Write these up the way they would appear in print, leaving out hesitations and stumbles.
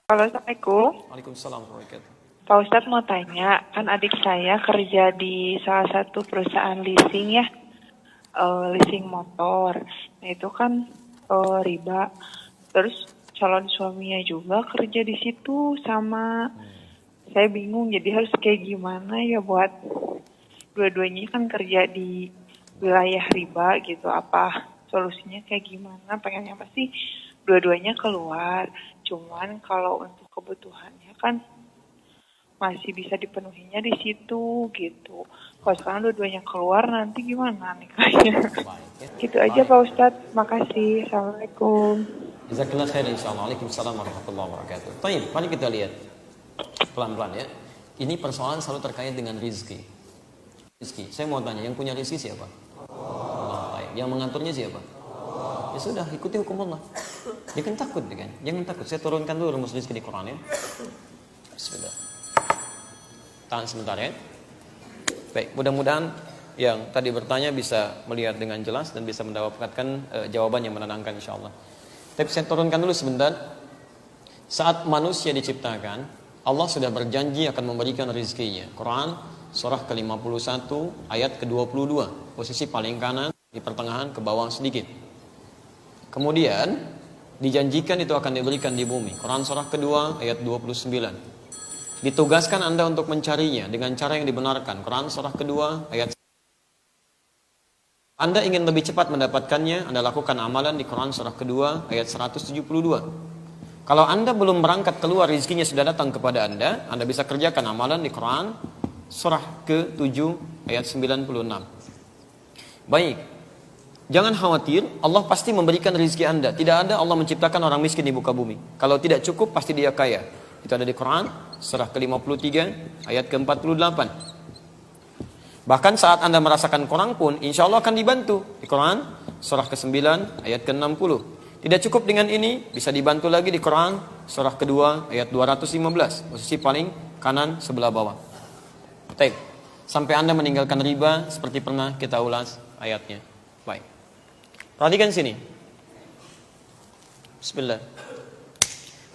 Halo, Assalamualaikum. Waalaikumsalam warahmatullahi wabarakatuh. Pak Ustadz mau tanya, kan adik saya kerja di salah satu perusahaan leasing ya, leasing motor. Nah itu kan riba. Terus calon suaminya juga kerja di situ sama. Saya bingung, jadi harus kayak gimana ya buat dua-duanya kan kerja di wilayah riba gitu. Apa solusinya kayak gimana? Pengennya pasti dua-duanya keluar. Cuman kalau untuk kebutuhannya kan masih bisa dipenuhinya di situ gitu. Kalau sekarang dua-duanya keluar nanti gimana nih kayaknya? Gitu aja Pak Ustadz. Makasih. Assalamualaikum. Jazakallah khair insyaallah. Waalaikumsalam warahmatullahi wabarakatuh. Baik, mari kita lihat pelan-pelan ya. Ini persoalan selalu terkait dengan rizki. Rizki. Saya mau tanya, yang punya rizki siapa? Allah. Baik. Yang mengaturnya siapa? Ya sudah, ikuti hukum Allah. Jangan takut kan? Jangan takut. Saya turunkan dulu rumus rizki di Quran ya. Bismillah. Tahan sebentar ya. Baik, mudah-mudahan yang tadi bertanya bisa melihat dengan jelas dan bisa mendapatkan jawaban yang menenangkan insyaallah. Tapi saya turunkan dulu sebentar. Saat manusia diciptakan, Allah sudah berjanji akan memberikan rezekinya. Quran surah ke-51 ayat ke-22, posisi paling kanan di pertengahan ke bawah sedikit. Kemudian dijanjikan itu akan diberikan di bumi. Quran surah kedua ayat 29. Ditugaskan Anda untuk mencarinya dengan cara yang dibenarkan. Quran surah kedua ayat. Anda ingin lebih cepat mendapatkannya, Anda lakukan amalan di Quran surah kedua ayat 172. Kalau Anda belum berangkat keluar, rezekinya sudah datang kepada Anda bisa kerjakan amalan di Quran surah ke-7 ayat 96. Baik, jangan khawatir, Allah pasti memberikan rezeki Anda. Tidak ada Allah menciptakan orang miskin di muka bumi. Kalau tidak cukup, pasti dia kaya. Itu ada di Quran surah ke-53 ayat ke-48. Bahkan saat Anda merasakan kurang pun, insya Allah akan dibantu. Di Quran surah ke-9 ayat ke-60. Tidak cukup dengan ini, bisa dibantu lagi di Quran surah kedua ayat 215, posisi paling kanan sebelah bawah. Baik, sampai Anda meninggalkan riba seperti pernah kita ulas ayatnya. Baik, perhatikan sini. Bismillah.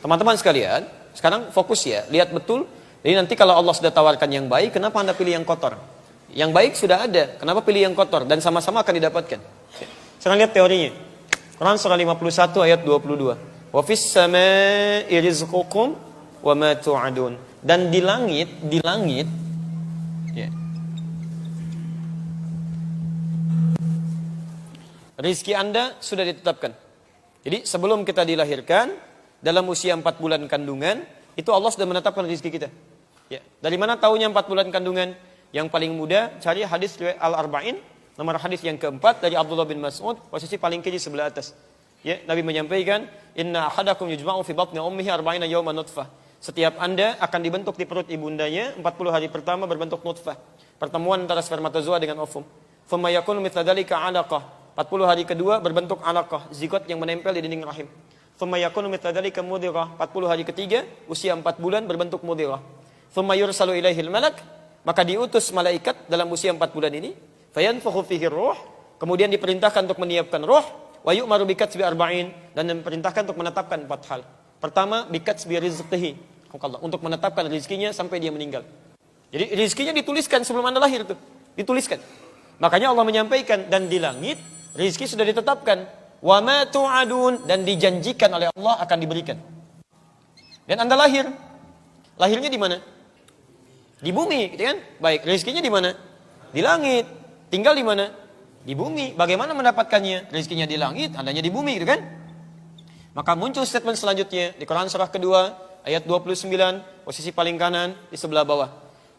Teman-teman sekalian, sekarang fokus ya, lihat betul. Jadi nanti kalau Allah sudah tawarkan yang baik, kenapa Anda pilih yang kotor? Yang baik sudah ada, kenapa pilih yang kotor? Dan sama-sama akan didapatkan. Sekarang lihat teorinya. Quran surah 51 ayat 22. Wa fis samaa'i rizqukum wa ma tu'adun. Dan di langit ya. Rizki Anda sudah ditetapkan. Jadi sebelum kita dilahirkan, dalam usia 4 bulan kandungan, itu Allah sudah menetapkan rizki kita. Ya. Dari mana tahunya 4 bulan kandungan? Yang paling mudah, cari hadis Al-Arba'in, nomor hadis yang keempat dari Abdullah bin Mas'ud, posisi paling kiri sebelah atas. Ya, Nabi menyampaikan, Inna ahadakum yujma'u fi batni ummihi arba'ina yawman nutfah. Setiap Anda akan dibentuk di perut ibundanya 40 hari pertama berbentuk nutfah. Pertemuan antara spermatozoa dengan ovum. Thumma yakunu mithla dzalika 'alaqah. 40 hari kedua berbentuk 'alaqah, zigot yang menempel di dinding rahim. Thumma yakunu mithla dzalika mudghah. 40 hari ketiga, usia 4 bulan berbentuk mudghah. Thumma yursalu ilaihil malak, maka diutus malaikat dalam usia 4 bulan ini, fayanfukhu fihi ruh, kemudian diperintahkan untuk meniupkan ruh, wa yu'maru bikatsbi arba'in, dan diperintahkan untuk menetapkan 4 hal. Pertama, bikatsbi rizqihi, untuk menetapkan rezekinya sampai dia meninggal. Jadi rezekinya dituliskan sebelum Anda lahir tuh, dituliskan. Makanya Allah menyampaikan, dan di langit rezeki sudah ditetapkan, wa ma tu'adun, dan dijanjikan oleh Allah akan diberikan. Dan Anda lahir. Lahirnya di mana? Di bumi, gitu kan? Baik, rezekinya di mana? Di langit. Tinggal di mana? Di bumi. Bagaimana mendapatkannya? Rezekinya di langit, adanya di bumi, gitu kan? Maka muncul statement selanjutnya di Quran surah kedua ayat 29, posisi paling kanan di sebelah bawah.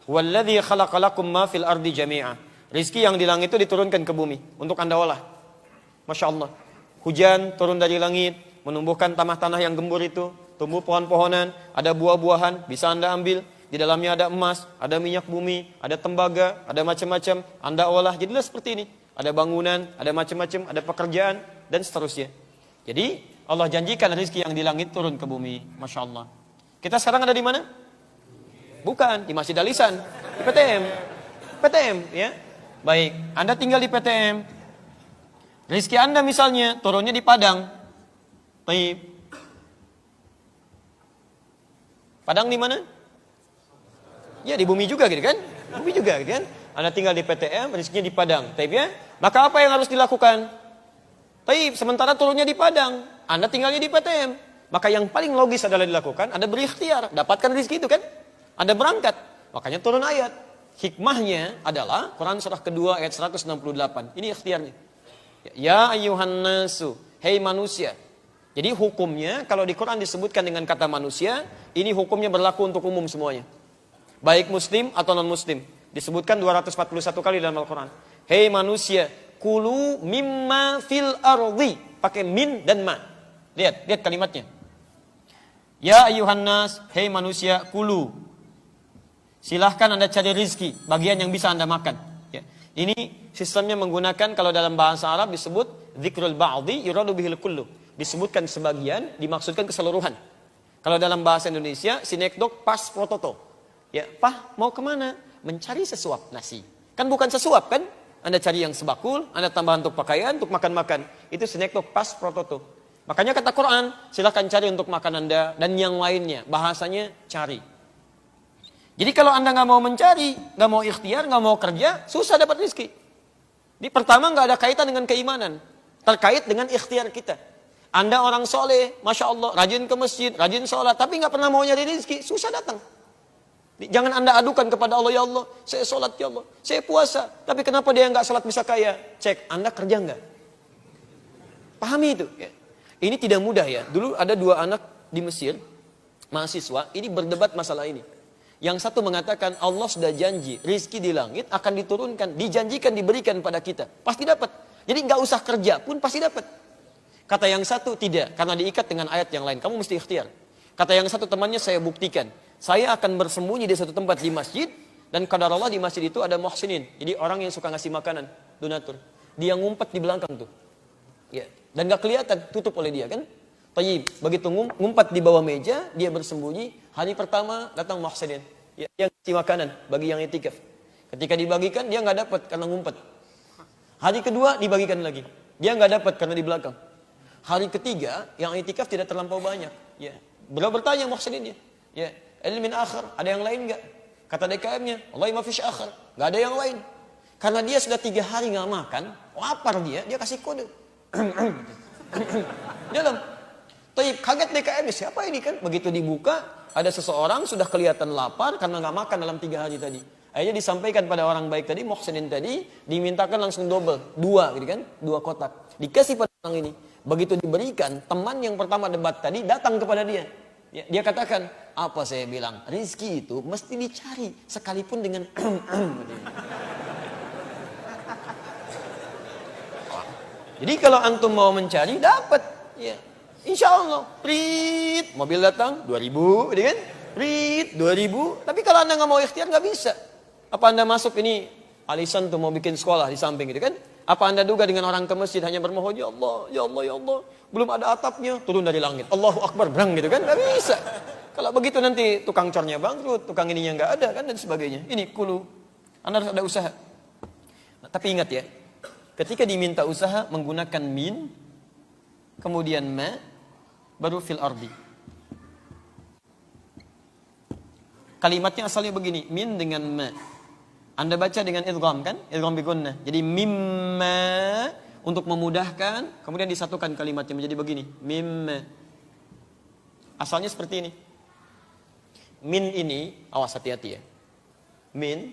Walladzi khalaqalakum ma fil ardi jami'a. Rezeki yang di langit itu diturunkan ke bumi untuk Anda olah. Masya Allah. Hujan turun dari langit, menumbuhkan tanah-tanah yang gembur itu, tumbuh pohon-pohonan, ada buah-buahan, bisa Anda ambil. Di dalamnya ada emas, ada minyak bumi, ada tembaga, ada macam-macam. Anda olah, jadilah seperti ini. Ada bangunan, ada macam-macam, ada pekerjaan, dan seterusnya. Jadi, Allah janjikan rezeki yang di langit turun ke bumi. Masya Allah. Kita sekarang ada di mana? Bukan, di Masjid Al-Ihsan. Di PTM. PTM, ya. Baik, Anda tinggal di PTM. Rezeki Anda misalnya turunnya di Padang. Baik. Padang di mana? Ya di bumi juga gitu kan? Bumi juga gitu kan? Anda tinggal di PTM, rezekinya di Padang. Taib ya? Maka apa yang harus dilakukan? Taib, sementara turunnya di Padang, Anda tinggalnya di PTM. Maka yang paling logis adalah dilakukan, Anda berikhtiar, dapatkan rezeki itu kan? Anda berangkat, makanya turun ayat. Hikmahnya adalah Quran surah kedua ayat 168. Ini ikhtiarnya. Ya ayyuhan nasu, hei manusia. Jadi hukumnya kalau di Quran disebutkan dengan kata manusia, ini hukumnya berlaku untuk umum semuanya. Baik muslim atau non muslim. Disebutkan 241 kali dalam Al-Quran. Hei manusia, kulu mimma fil ardi. Pakai min dan ma. Lihat kalimatnya. Ya ayyuhan nas, hei manusia, kulu. Silahkan Anda cari rizki, bagian yang bisa Anda makan. Ya. Ini sistemnya menggunakan, kalau dalam bahasa Arab disebut dzikrul ba'di yuradu bihil kullu. Disebutkan sebagian, dimaksudkan keseluruhan. Kalau dalam bahasa Indonesia, sinekdok pas prototo. Ya, Pah, mau kemana? Mencari sesuap nasi. Kan bukan sesuap kan? Anda cari yang sebakul, Anda tambah untuk pakaian, untuk makan-makan. Itu sinekdok pas prototo. Makanya kata Quran, silahkan cari untuk makan Anda dan yang lainnya. Bahasanya cari. Jadi kalau Anda nggak mau mencari, nggak mau ikhtiar, nggak mau kerja, susah dapat rezeki. Di pertama nggak ada kaitan dengan keimanan, terkait dengan ikhtiar kita. Anda orang soleh, masya Allah, rajin ke masjid, rajin sholat, tapi nggak pernah mau nyari rezeki, susah datang. Jangan Anda adukan kepada Allah, ya Allah, saya sholat ya Allah, saya puasa, tapi kenapa dia nggak sholat bisa kaya? Cek, Anda kerja nggak? Pahami itu. Ya. Ini tidak mudah ya. Dulu ada 2 anak di Mesir, mahasiswa, ini berdebat masalah ini. Yang satu mengatakan Allah sudah janji rizki di langit akan diturunkan, dijanjikan diberikan pada kita, pasti dapat. Jadi nggak usah kerja pun pasti dapat. Kata yang satu tidak, karena diikat dengan ayat yang lain. Kamu mesti ikhtiar. Kata yang satu temannya, saya buktikan, saya akan bersembunyi di satu tempat di masjid dan qadar Allah di masjid itu ada muhsinin. Jadi orang yang suka ngasih makanan, donatur. Dia ngumpet di belakang tuh, ya. Dan nggak kelihatan, tutup oleh dia kan. Tayyib, begitu ngumpet di bawah meja, dia bersembunyi. Hari pertama datang muhsinin, ya, yang ngasih makanan bagi yang itikaf. Ketika dibagikan dia nggak dapat karena ngumpet. Hari kedua dibagikan lagi, dia nggak dapat karena di belakang. Hari ketiga yang itikaf tidak terlampau banyak. Ya, beliau bertanya muhsininnya, ya, ilmin akhir, ada yang lain nggak? Kata DKM-nya, wallahi ma fish akhir, nggak ada yang lain. Karena dia sudah 3 hari nggak makan, lapar dia kasih kode. Dalam. Taib, kaget DKM, siapa ini kan? Begitu dibuka, ada seseorang sudah kelihatan lapar karena nggak makan dalam 3 hari tadi. Akhirnya disampaikan pada orang baik tadi, muhsinin tadi, dimintakan langsung double, 2 gitu kan, 2 kotak. Dikasih pada orang ini. Begitu diberikan, teman yang pertama debat tadi datang kepada dia. Ya, dia katakan, apa saya bilang, rizki itu mesti dicari, sekalipun dengan Jadi kalau antum mau mencari, dapat. Ya. Insya Allah, prit, mobil datang, 2.000, gitu kan? Prit, 2.000. Tapi kalau Anda nggak mau ikhtiar, nggak bisa. Apa Anda masuk ini, alisan tuh mau bikin sekolah di samping gitu kan? Apa Anda duga dengan orang ke masjid hanya bermohon, ya Allah, ya Allah, ya Allah. Belum ada atapnya, turun dari langit. Allahu Akbar, berang gitu kan? Nggak bisa. Kalau begitu nanti tukang cornya bangkrut, tukang ininya nggak ada kan, dan sebagainya. Ini kulu, Anda harus ada usaha. Nah, tapi ingat ya, ketika diminta usaha menggunakan min, kemudian ma, baru fil ardi. Kalimatnya asalnya begini, min dengan ma. Anda baca dengan idgham kan? Idgham bi gunnah. Jadi mimma untuk memudahkan, kemudian disatukan kalimatnya menjadi begini, mimma. Asalnya seperti ini. Min ini, awas hati-hati ya. Min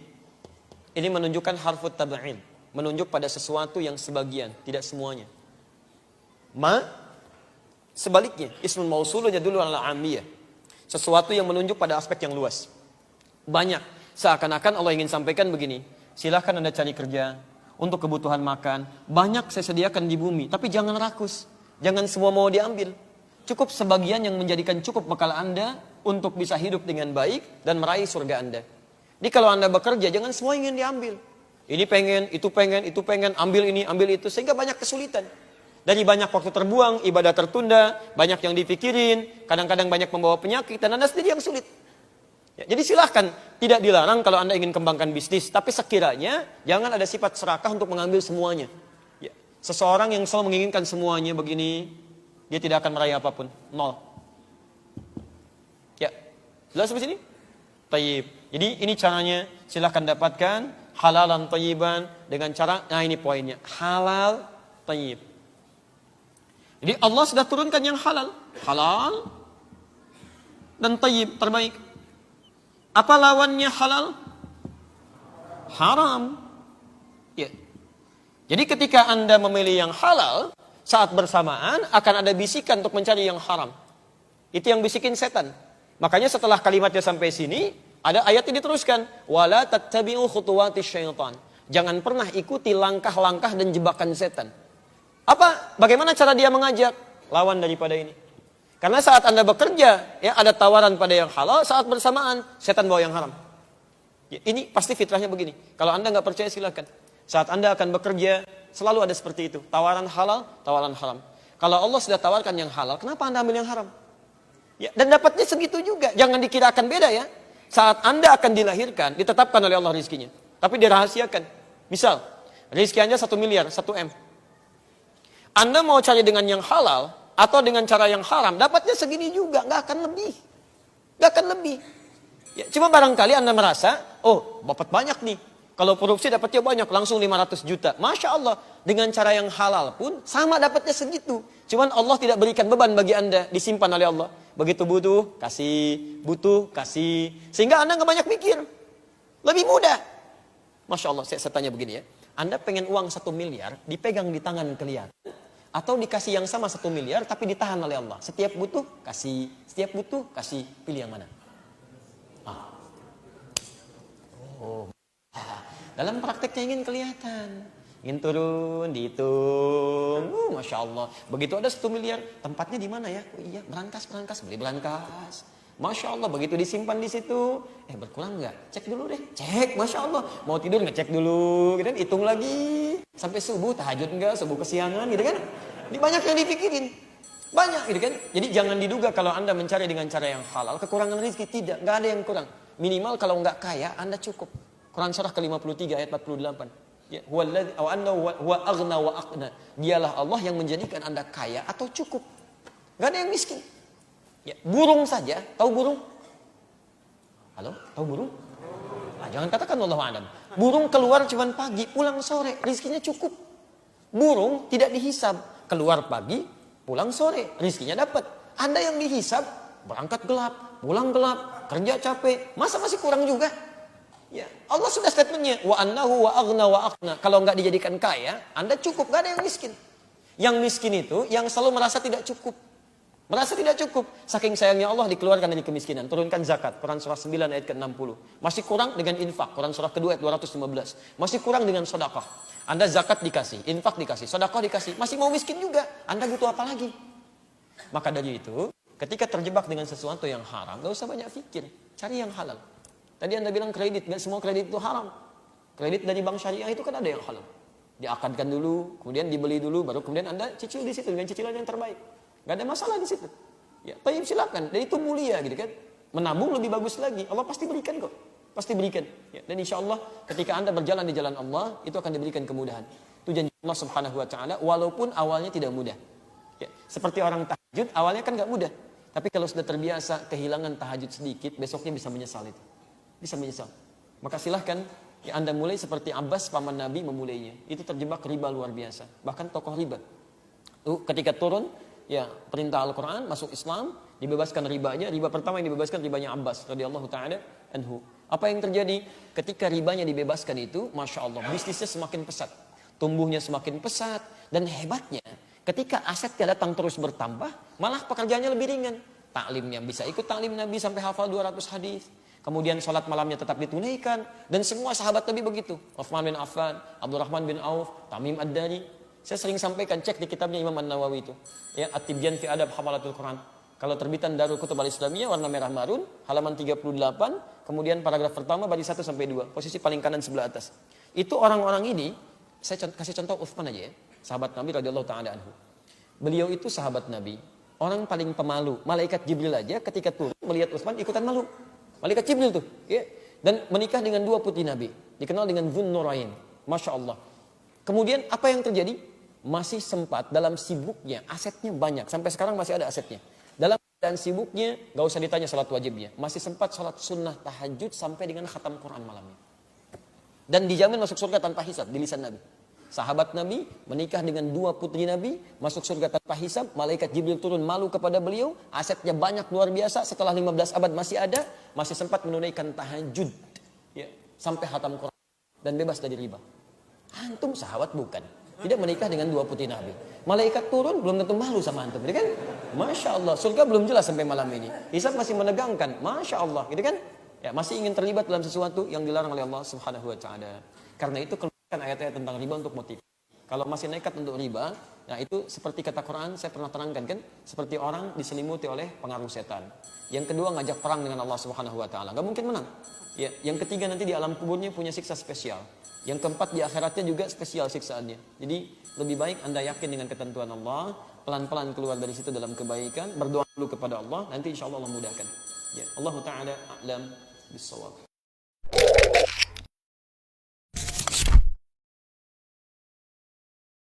ini menunjukkan harfut tab'in, menunjuk pada sesuatu yang sebagian, tidak semuanya. Ma sebaliknya, ismul mausulnya dulu adalah amiyah. Sesuatu yang menunjuk pada aspek yang luas. Banyak. Seakan-akan Allah ingin sampaikan begini, silahkan Anda cari kerja untuk kebutuhan makan. Banyak saya sediakan di bumi, tapi jangan rakus. Jangan semua mau diambil. Cukup sebagian yang menjadikan cukup bekal Anda untuk bisa hidup dengan baik dan meraih surga Anda. Jadi kalau Anda bekerja, jangan semua ingin diambil. Ini pengen, itu pengen, ambil ini, ambil itu. Sehingga banyak kesulitan. Dari banyak waktu terbuang, ibadah tertunda, banyak yang dipikirin, kadang-kadang banyak membawa penyakit, dan Anda sendiri yang sulit. Ya, jadi silahkan, tidak dilarang kalau Anda ingin kembangkan bisnis, tapi sekiranya jangan ada sifat serakah untuk mengambil semuanya. Ya, seseorang yang selalu menginginkan semuanya begini, dia tidak akan meraih apapun, 0. Ya, Jelas sampai sini? Tayyib. Jadi ini caranya, silahkan dapatkan halalan tayyiban dengan cara, nah ini poinnya, halal tayyib. Jadi Allah sudah turunkan yang halal, halal dan tayyib terbaik. Apa lawannya halal? Haram. Ya. Jadi ketika Anda memilih yang halal, saat bersamaan akan ada bisikan untuk mencari yang haram. Itu yang bisikin setan. Makanya setelah kalimatnya sampai sini, ada ayat ini diteruskan. Wala tattabi'u khutuwatis syaitan. Jangan pernah ikuti langkah-langkah dan jebakan setan. Apa? Bagaimana cara dia mengajak? Lawan daripada ini. Karena saat Anda bekerja, ya ada tawaran pada yang halal, saat bersamaan setan bawa yang haram. Ya, ini pasti fitrahnya begini. Kalau Anda nggak percaya silakan. Saat Anda akan bekerja, selalu ada seperti itu. Tawaran halal, tawaran haram. Kalau Allah sudah tawarkan yang halal, kenapa Anda ambil yang haram? Ya, dan dapatnya segitu juga. Jangan dikira akan beda ya. Saat Anda akan dilahirkan, ditetapkan oleh Allah rizkinya. Tapi dirahasiakan. Misal, rizki Anda 1 miliar, 1 M. Anda mau cari dengan yang halal, atau dengan cara yang haram, dapatnya segini juga. Nggak akan lebih. Nggak akan lebih. Ya, cuma barangkali Anda merasa, oh dapat banyak nih. Kalau korupsi dapatnya banyak, langsung 500 juta. Masya Allah, dengan cara yang halal pun sama dapatnya segitu. Cuman Allah tidak berikan beban bagi Anda, disimpan oleh Allah. Begitu butuh, kasih. Sehingga Anda nggak banyak mikir. Lebih mudah. Masya Allah, saya tanya begini ya. Anda pengen uang 1 miliar, dipegang di tangan kelihatan. Atau dikasih yang sama 1 miliar, tapi ditahan oleh Allah. Setiap butuh, kasih. Setiap butuh, kasih. Pilih yang mana? Dalam prakteknya ingin kelihatan. Ingin turun, dihitung. Masya Allah. Begitu ada 1 miliar, tempatnya di mana ya? Oh iya, berangkas. Beli berangkas. Masya Allah, begitu disimpan di situ. Berkurang nggak? Cek dulu deh. Cek, Masya Allah. Mau tidur ngecek dulu. Gitu kan, hitung lagi. Sampai subuh, tahajud nggak? Subuh kesiangan, gitu kan. Ini banyak yang dipikirin. Banyak, gitu kan. Jadi jangan diduga kalau Anda mencari dengan cara yang halal, kekurangan rezeki. Tidak, nggak ada yang kurang. Minimal kalau nggak kaya, Anda cukup. Quran surah ke-53 ayat 48. Ya, huwa aghna wa aqna. Dialah Allah yang menjadikan Anda kaya atau cukup. Gak ada yang miskin. Ya, burung saja, tahu burung? Halo, tahu burung? Nah, jangan katakan wallahu a'lam. Burung keluar cuma pagi, pulang sore, rezekinya cukup. Burung tidak dihisab, keluar pagi, pulang sore, rezekinya dapat. Anda yang dihisab, berangkat gelap, pulang gelap, kerja capek, masa masih kurang juga? Ya, Allah sudah statementnya, wa annahu wa aghna wa aqna. Kalau nggak dijadikan kaya, Anda cukup, nggak ada yang miskin. Yang miskin itu yang selalu merasa tidak cukup. Merasa tidak cukup. Saking sayangnya Allah dikeluarkan dari kemiskinan. Turunkan zakat, Quran surah 9 ayat ke-60. Masih kurang dengan infak, Quran surah kedua ayat 215. Masih kurang dengan sedekah. Anda zakat dikasih, infak dikasih, sedekah dikasih. Masih mau miskin juga. Anda butuh apa lagi? Maka dari itu, ketika terjebak dengan sesuatu yang haram, nggak usah banyak pikir. Cari yang halal. Tadi Anda bilang kredit, nggak semua kredit itu haram. Kredit dari bank syariah itu kan ada yang halal. Diakadkan dulu, kemudian dibeli dulu, baru kemudian Anda cicil di situ dengan cicilan yang terbaik. Nggak ada masalah di situ. Ya, tayyib silakan. Dan itu mulia gitu kan. Menabung lebih bagus lagi. Allah pasti berikan kok. Pasti berikan. Ya, dan insya Allah ketika Anda berjalan di jalan Allah, itu akan diberikan kemudahan. Itu janji Allah Subhanahu Wa Taala. Walaupun awalnya tidak mudah. Ya, seperti orang tahajud, awalnya kan nggak mudah. Tapi kalau sudah terbiasa kehilangan tahajud sedikit, besoknya bisa menyesal itu. Bisa menyesal. Maka silahkan ya Anda mulai seperti Abbas paman Nabi memulainya. Itu terjebak riba luar biasa. Bahkan tokoh riba. Ketika turun ya perintah Al-Quran masuk Islam, dibebaskan ribanya. Riba pertama yang dibebaskan ribanya Abbas radhiyallahu taala anhu. Apa yang terjadi? Ketika ribanya dibebaskan itu, Masya Allah, bisnisnya semakin pesat. Tumbuhnya semakin pesat. Dan hebatnya, ketika asetnya datang terus bertambah, malah pekerjaannya lebih ringan. Taklimnya bisa ikut taklim Nabi sampai hafal 200 hadis. Kemudian sholat malamnya tetap ditunaikan. Dan semua sahabat Nabi begitu. Uthman bin Affan, Abdurrahman bin Auf, Tamim Ad-Dari. Saya sering sampaikan, cek di kitabnya Imam An-Nawawi itu. Ya, At-Tibyan fi Adab Hamalatul Quran. Kalau terbitan Darul Kutub Al-Islamiyah, warna merah marun, halaman 38. Kemudian paragraf pertama, baris 1 sampai 2. Posisi paling kanan sebelah atas. Itu orang-orang ini, saya kasih contoh Uthman aja ya. Sahabat Nabi radhiyallahu ta'ala anhu. Beliau itu sahabat Nabi. Orang paling pemalu. Malaikat Jibril aja ketika turun melihat Uthman ikutan malu. Malaikat Jibril tuh, ya. Dan menikah dengan 2 putri Nabi, dikenal dengan Dzun Nurain. Masya Allah. Kemudian apa yang terjadi? Masih sempat dalam sibuknya, asetnya banyak. Sampai sekarang masih ada asetnya. Dalam dan sibuknya, gak usah ditanya salat wajibnya. Masih sempat salat sunnah tahajud sampai dengan khatam Quran malamnya. Dan dijamin masuk surga tanpa hisab di lisan Nabi. Sahabat Nabi menikah dengan 2 putri Nabi, masuk surga tanpa hisab, malaikat Jibril turun malu kepada beliau, asetnya banyak luar biasa, setelah 15 abad masih ada, masih sempat menunaikan tahajud. Ya, sampai khatam Quran. Dan bebas dari riba. Antum sahabat bukan. Tidak menikah dengan 2 putri Nabi. Malaikat turun belum tentu malu sama antum, gitu kan? Masya Allah, surga belum jelas sampai malam ini. Hisab masih menegangkan, Masya Allah, gitu kan? Ya, masih ingin terlibat dalam sesuatu yang dilarang oleh Allah Subhanahu wa Ta'ala. Karena itu keluarkan ayat-ayat tentang riba untuk motif. Kalau masih nekat untuk riba, nah itu seperti kata Quran, saya pernah terangkan kan, seperti orang diselimuti oleh pengaruh setan. Yang kedua ngajak perang dengan Allah Subhanahu wa Ta'ala, gak mungkin menang. Ya, yang ketiga nanti di alam kuburnya punya siksa spesial. Yang keempat di akhiratnya juga spesial siksaannya. Jadi lebih baik Anda yakin dengan ketentuan Allah, pelan-pelan keluar dari situ dalam kebaikan, berdoa dulu kepada Allah, nanti insya Allah Allah mudahkan. Ya, Allah Ta'ala a'lam bis-shawab.